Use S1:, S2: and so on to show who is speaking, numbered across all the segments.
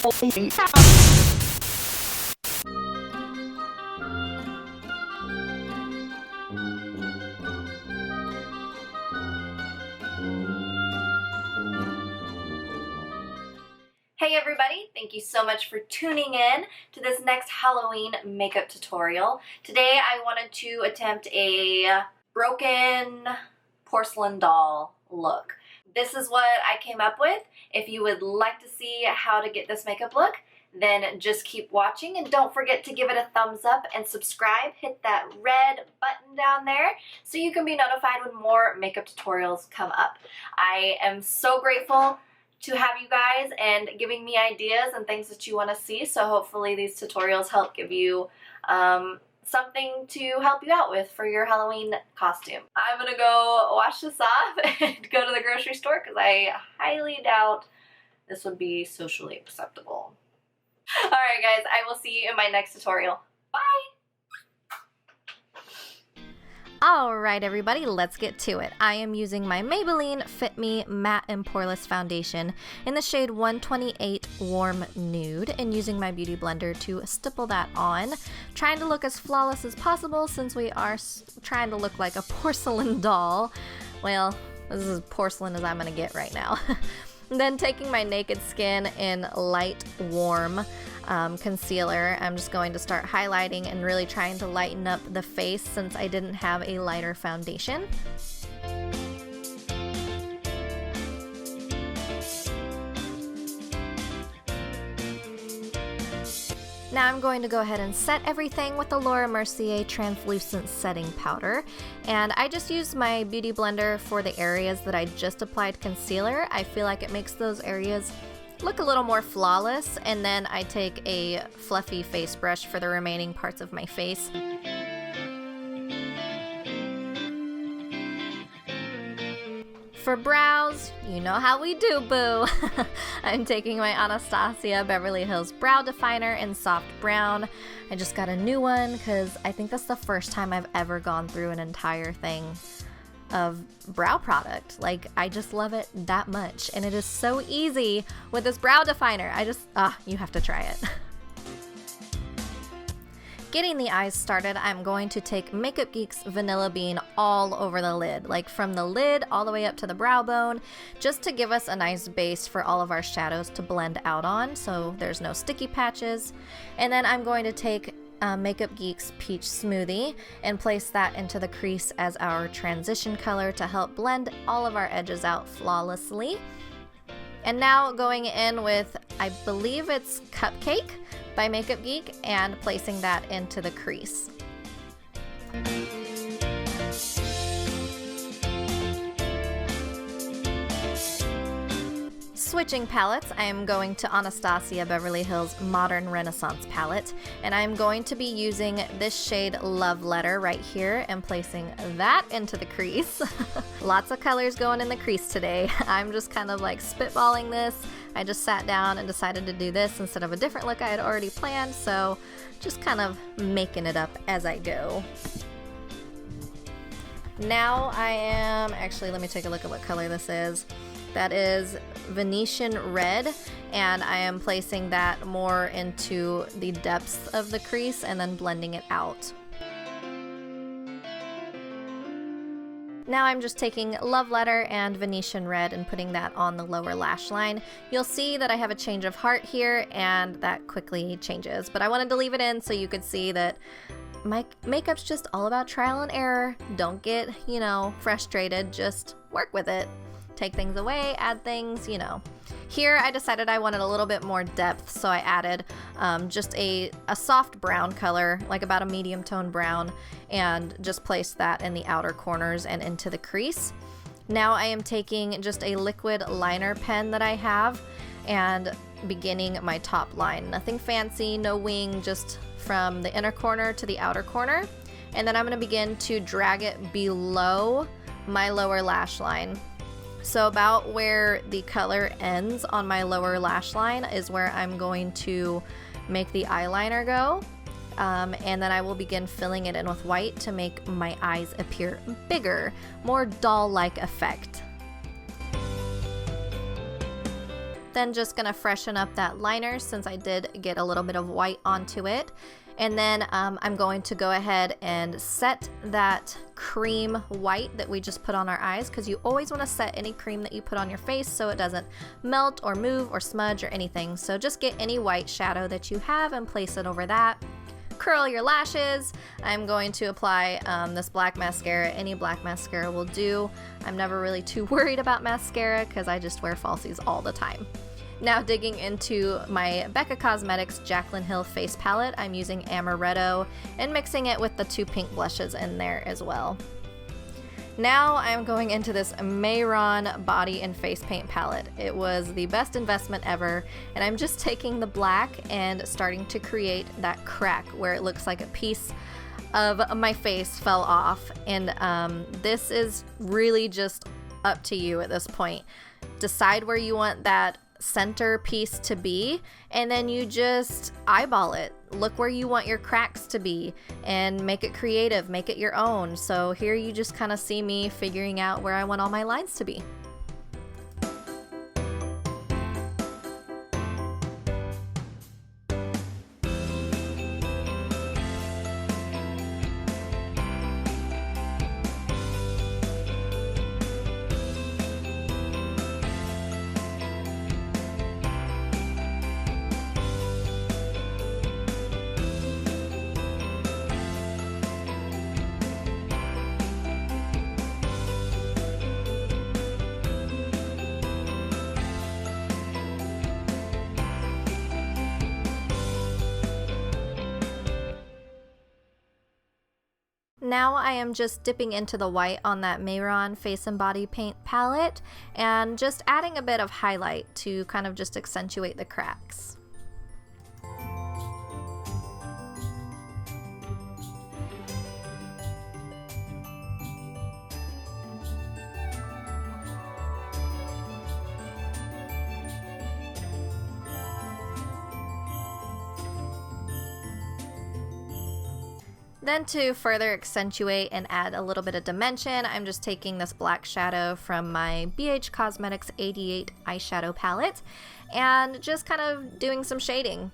S1: Hey everybody, thank you so much for tuning in to this next Halloween makeup tutorial. Today I wanted to attempt a broken porcelain doll look. This is what I came up with. If you would like to see how to get this makeup look, then just keep watching and don't forget to give it a thumbs up and subscribe. Hit that red button down there so you can be notified when more makeup tutorials come up. I am so grateful to have you guys and giving me ideas and things that you want to see, so hopefully these tutorials help give you something to help you out with for your Halloween costume. I'm gonna go wash this off and go to the grocery store because I highly doubt this would be socially acceptable. Alright guys, I will see you in my next tutorial. Bye!
S2: Alright everybody, let's get to it. I am using my Maybelline Fit Me Matte and Poreless Foundation in the shade 128 Warm Nude and using my Beauty Blender to stipple that on. Trying to look as flawless as possible since we are trying to look like a porcelain doll. Well, this is as porcelain as I'm going to get right now. Then taking my Naked Skin in Light Warm concealer, I'm just going to start highlighting and really trying to lighten up the face since I didn't have a lighter foundation. Now I'm going to go ahead and set everything with the Laura Mercier Translucent Setting Powder. And I just used my Beauty Blender for the areas that I just applied concealer. I feel like it makes those areas look a little more flawless. And then I take a fluffy face brush for the remaining parts of my face. For brows, you know how we do, boo. I'm taking my Anastasia Beverly Hills Brow Definer in Soft Brown. I just got a new one because I think that's the first time I've ever gone through an entire thing of brow product. Like, I just love it that much. And it is so easy with this brow definer. You have to try it. Getting the eyes started, I'm going to take MakeupGeek's Vanilla Bean all over the lid, like from the lid all the way up to the brow bone, just to give us a nice base for all of our shadows to blend out on, so there's no sticky patches. And then I'm going to take MakeupGeek's Peach Smoothie and place that into the crease as our transition color to help blend all of our edges out flawlessly. And now going in with, I believe it's Cupcake by MakeupGeek, and placing that into the crease. Switching palettes, I am going to Anastasia Beverly Hills Modern Renaissance palette, and I'm going to be using this shade Love Letter right here and placing that into the crease. Lots of colors going in the crease today. I'm just kind of like spitballing this. I just sat down and decided to do this instead of a different look I had already planned, so just kind of making it up as I go. Now I am, actually let me take a look at what color this is. That is Venetian Red, and I am placing that more into the depths of the crease and then blending it out. Now I'm just taking Love Letter and Venetian Red and putting that on the lower lash line. You'll see that I have a change of heart here, and that quickly changes, but I wanted to leave it in so you could see that my makeup's just all about trial and error. Don't get, frustrated, just work with it. Take things away, add things, Here I decided I wanted a little bit more depth, so I added just a soft brown color, like about a medium tone brown, and just placed that in the outer corners and into the crease. Now I am taking just a liquid liner pen that I have and beginning my top line. Nothing fancy, no wing, just from the inner corner to the outer corner. And then I'm going to begin to drag it below my lower lash line. So about where the color ends on my lower lash line is where I'm going to make the eyeliner go. And then I will begin filling it in with white to make my eyes appear bigger, more doll-like effect. Then just gonna freshen up that liner since I did get a little bit of white onto it. And then I'm going to go ahead and set that cream white that we just put on our eyes, because you always want to set any cream that you put on your face so it doesn't melt or move or smudge or anything. So just get any white shadow that you have and place it over that. Curl your lashes. I'm going to apply this black mascara. Any black mascara will do. I'm never really too worried about mascara because I just wear falsies all the time. Now digging into my Becca Cosmetics JACLYN HILL face palette, I'm using Amaretto and mixing it with the 2 pink blushes in there as well. Now I'm going into this MEHRON body and face paint palette. It was the best investment ever, and I'm just taking the black and starting to create that crack where it looks like a piece of my face fell off. And this is really just up to you at this point. Decide where you want that center piece to be, and then you just eyeball it. Look where you want your cracks to be and make it creative, make it your own. So here you just kind of see me figuring out where I want all my lines to be. Now I am just dipping into the white on that MEHRON face and body paint palette and just adding a bit of highlight to kind of just accentuate the cracks. Then to further accentuate and add a little bit of dimension, I'm just taking this black shadow from my BH Cosmetics 88 eyeshadow palette and just kind of doing some shading.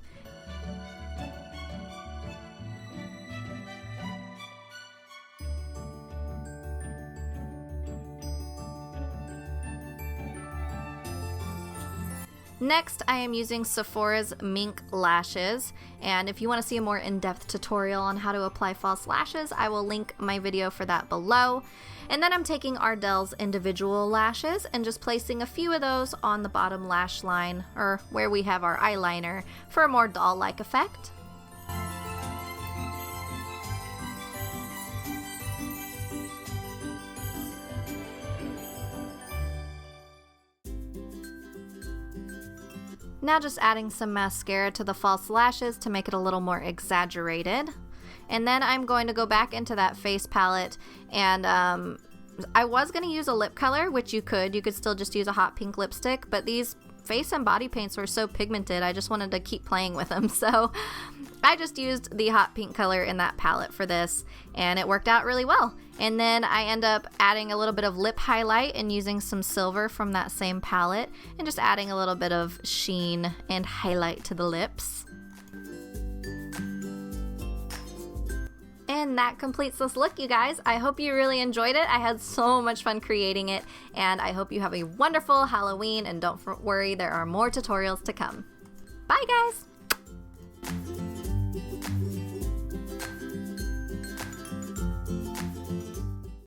S2: Next, I am using Sephora's Mink lashes, and if you want to see a more in-depth tutorial on how to apply false lashes, I will link my video for that below. And then I'm taking Ardell's individual lashes and just placing a few of those on the bottom lash line, or where we have our eyeliner, for a more doll-like effect. Now just adding some mascara to the false lashes to make it a little more exaggerated. And then I'm going to go back into that face palette, and I was going to use a lip color, which you could still just use a hot pink lipstick, but these face and body paints were so pigmented, I just wanted to keep playing with them. So I just used the hot pink color in that palette for this, and it worked out really well. And then I end up adding a little bit of lip highlight and using some silver from that same palette and just adding a little bit of sheen and highlight to the lips. And that completes this look, you guys. I hope you really enjoyed it. I had so much fun creating it, and I hope you have a wonderful Halloween, and don't worry, there are more tutorials to come. Bye, guys!